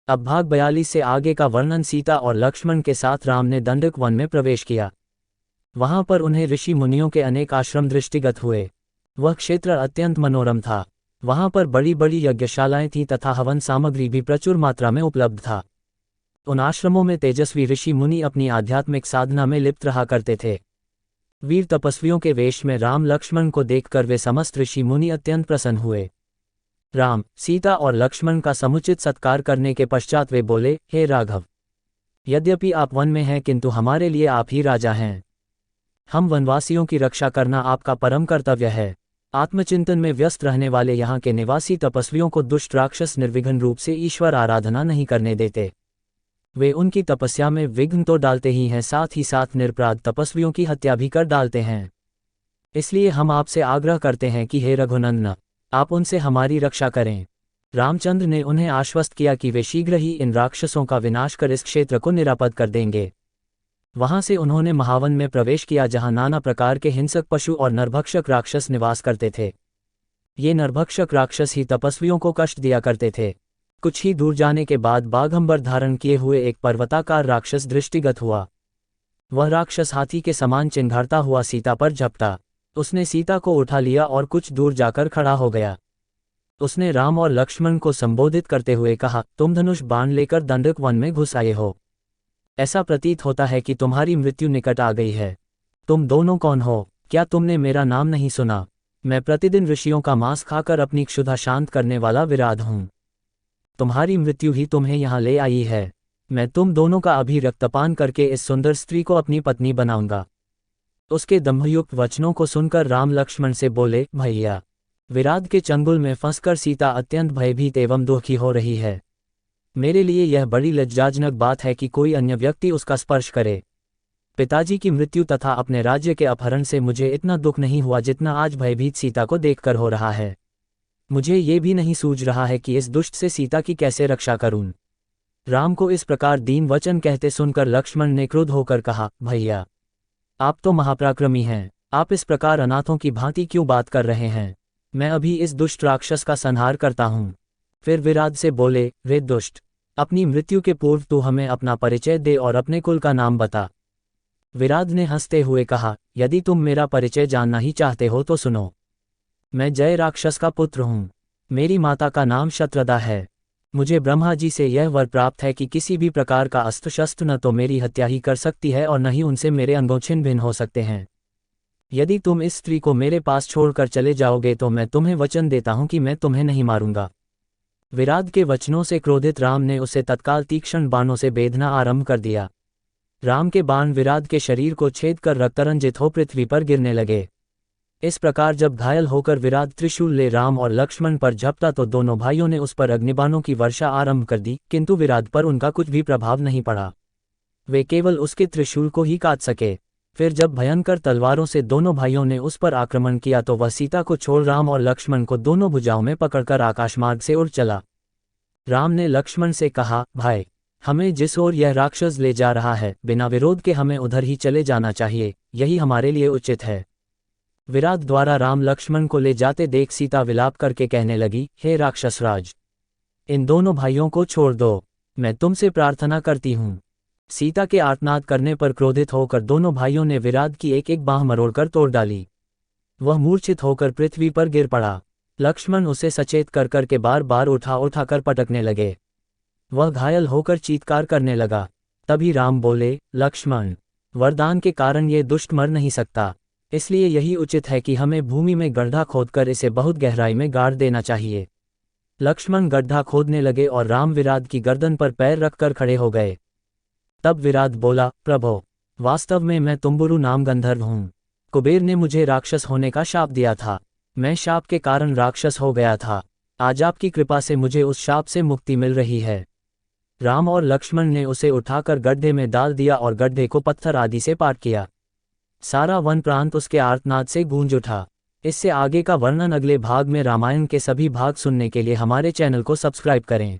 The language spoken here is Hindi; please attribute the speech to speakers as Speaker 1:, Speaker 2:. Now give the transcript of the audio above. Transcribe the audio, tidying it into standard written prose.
Speaker 1: अब भाग 42 से आगे का वर्णन। सीता और लक्ष्मण के साथ राम ने दंडक वन में प्रवेश किया। वहां पर उन्हें ऋषि मुनियों के अनेक आश्रम दृष्टिगत हुए। वह क्षेत्र अत्यंत मनोरम था। वहां पर बड़ी बड़ी यज्ञशालाएं थीं तथा हवन सामग्री भी प्रचुर मात्रा में उपलब्ध था। उन आश्रमों में तेजस्वी ऋषि मुनि अपनी आध्यात्मिक साधना में लिप्त रहा करते थे। वीर तपस्वियों के वेश में राम लक्ष्मण को देखकर वे समस्त ऋषि मुनि अत्यंत प्रसन्न हुए। राम, सीता और लक्ष्मण का समुचित सत्कार करने के पश्चात वे बोले, हे राघव, यद्यपि आप वन में हैं किंतु हमारे लिए आप ही राजा हैं। हम वनवासियों की रक्षा करना आपका परम कर्तव्य है। आत्मचिंतन में व्यस्त रहने वाले यहाँ के निवासी तपस्वियों को दुष्ट राक्षस निर्विघ्न रूप से ईश्वर आराधना नहीं करने देते। वे उनकी तपस्या में विघ्न तो डालते ही साथ निरपराध तपस्वियों की हत्या भी कर डालते हैं। इसलिए हम आपसे आग्रह करते हैं कि हे रघुनंदन, आप उनसे हमारी रक्षा करें। रामचंद्र ने उन्हें आश्वस्त किया कि वे शीघ्र ही इन राक्षसों का विनाश कर इस क्षेत्र को निरापद कर देंगे। वहां से उन्होंने महावन में प्रवेश किया जहां नाना प्रकार के हिंसक पशु और नरभक्षक राक्षस निवास करते थे। ये नरभक्षक राक्षस ही तपस्वियों को कष्ट दिया करते थे। कुछ ही दूर जाने के बाद बाघंबर धारण किए हुए एक पर्वताकार राक्षस दृष्टिगत हुआ। वह राक्षस हाथी के समान चिंघाड़ता हुआ सीता पर झपटा। उसने सीता को उठा लिया और कुछ दूर जाकर खड़ा हो गया। उसने राम और लक्ष्मण को संबोधित करते हुए कहा, तुम धनुष बाण लेकर दंडक वन में घुस आए हो। ऐसा प्रतीत होता है कि तुम्हारी मृत्यु निकट आ गई है। तुम दोनों कौन हो? क्या तुमने मेरा नाम नहीं सुना? मैं प्रतिदिन ऋषियों का मांस खाकर अपनी क्षुधा शांत करने वाला विराध हूं। तुम्हारी मृत्यु ही तुम्हें यहाँ ले आई है। मैं तुम दोनों का अभी रक्तपान करके इस सुंदर स्त्री को अपनी पत्नी बनाऊंगा। उसके दंभयुक्त वचनों को सुनकर राम लक्ष्मण से बोले, भैया, विराध के चंगुल में फंसकर सीता अत्यंत भयभीत एवं दुखी हो रही है। मेरे लिए यह बड़ी लज्जाजनक बात है कि कोई अन्य व्यक्ति उसका स्पर्श करे। पिताजी की मृत्यु तथा अपने राज्य के अपहरण से मुझे इतना दुख नहीं हुआ जितना आज भयभीत सीता को देखकर हो रहा है। मुझे ये भी नहीं सूझ रहा है कि इस दुष्ट से सीता की कैसे रक्षा करूं। राम को इस प्रकार दीन वचन कहते सुनकर लक्ष्मण ने क्रुद्ध होकर कहा, भैया, आप तो महापराक्रमी हैं। आप इस प्रकार अनाथों की भांति क्यों बात कर रहे हैं? मैं अभी इस दुष्ट राक्षस का संहार करता हूं। फिर विराध से बोले, रे दुष्ट, अपनी मृत्यु के पूर्व तू हमें अपना परिचय दे और अपने कुल का नाम बता। विराध ने हंसते हुए कहा, यदि तुम मेरा परिचय जानना ही चाहते हो तो सुनो। मैं जय राक्षस का पुत्र हूँ। मेरी माता का नाम शत्रदा है। मुझे ब्रह्मा जी से यह वर प्राप्त है कि किसी भी प्रकार का अस्त्र शस्त्र न तो मेरी हत्या ही कर सकती है और न ही उनसे मेरे अंगों छिन्न भिन्न हो सकते हैं। यदि तुम इस स्त्री को मेरे पास छोड़कर चले जाओगे तो मैं तुम्हें वचन देता हूं कि मैं तुम्हें नहीं मारूंगा। विराध के वचनों से क्रोधित राम ने उसे तत्काल तीक्ष्ण बाणों से बेधना आरंभ कर दिया। राम के बाण विराध के शरीर को छेद कर रक्तरंजित हो पृथ्वी पर गिरने लगे। इस प्रकार जब घायल होकर विराध त्रिशूल ले राम और लक्ष्मण पर झपटा तो दोनों भाइयों ने उस पर अग्निबाणों की वर्षा आरंभ कर दी, किंतु विराध पर उनका कुछ भी प्रभाव नहीं पड़ा। वे केवल उसके त्रिशूल को ही काट सके। फिर जब भयंकर तलवारों से दोनों भाइयों ने उस पर आक्रमण किया तो वह सीता को छोड़ राम और लक्ष्मण को दोनों भुजाओं में पकड़कर आकाशमार्ग से उड़ चला। राम ने लक्ष्मण से कहा, भाई, हमें जिस ओर यह राक्षस ले जा रहा है बिना विरोध के हमें उधर ही चले जाना चाहिए, यही हमारे लिए उचित है। विराध द्वारा राम लक्ष्मण को ले जाते देख सीता विलाप करके कहने लगी, हे राक्षसराज, इन दोनों भाइयों को छोड़ दो, मैं तुमसे प्रार्थना करती हूँ। सीता के आर्तनाद करने पर क्रोधित होकर दोनों भाइयों ने विराध की एक एक बाँह मरोड़कर तोड़ डाली। वह मूर्छित होकर पृथ्वी पर गिर पड़ा। लक्ष्मण उसे सचेत कर करके बार बार उठाकर पटकने लगे। वह घायल होकर चीत्कार करने लगा। तभी राम बोले, लक्ष्मण, वरदान के कारण ये दुष्ट मर नहीं सकता, इसलिए यही उचित है कि हमें भूमि में गड्ढा खोदकर इसे बहुत गहराई में गाड़ देना चाहिए। लक्ष्मण गड्ढा खोदने लगे और राम विराध की गर्दन पर पैर रखकर खड़े हो गए। तब विराध बोला, प्रभो, वास्तव में मैं तुम्बुरु नाम गंधर्व हूँ। कुबेर ने मुझे राक्षस होने का शाप दिया था। मैं शाप के कारण राक्षस हो गया था। आज आपकी कृपा से मुझे उस शाप से मुक्ति मिल रही है। राम और लक्ष्मण ने उसे उठाकर गड्ढे में डाल दिया और गड्ढे को पत्थर आदि से पाट किया। सारा वन प्रांत उसके आर्तनाद से गूंज उठा। इससे आगे का वर्णन अगले भाग में। रामायण के सभी भाग सुनने के लिए हमारे चैनल को सब्सक्राइब करें।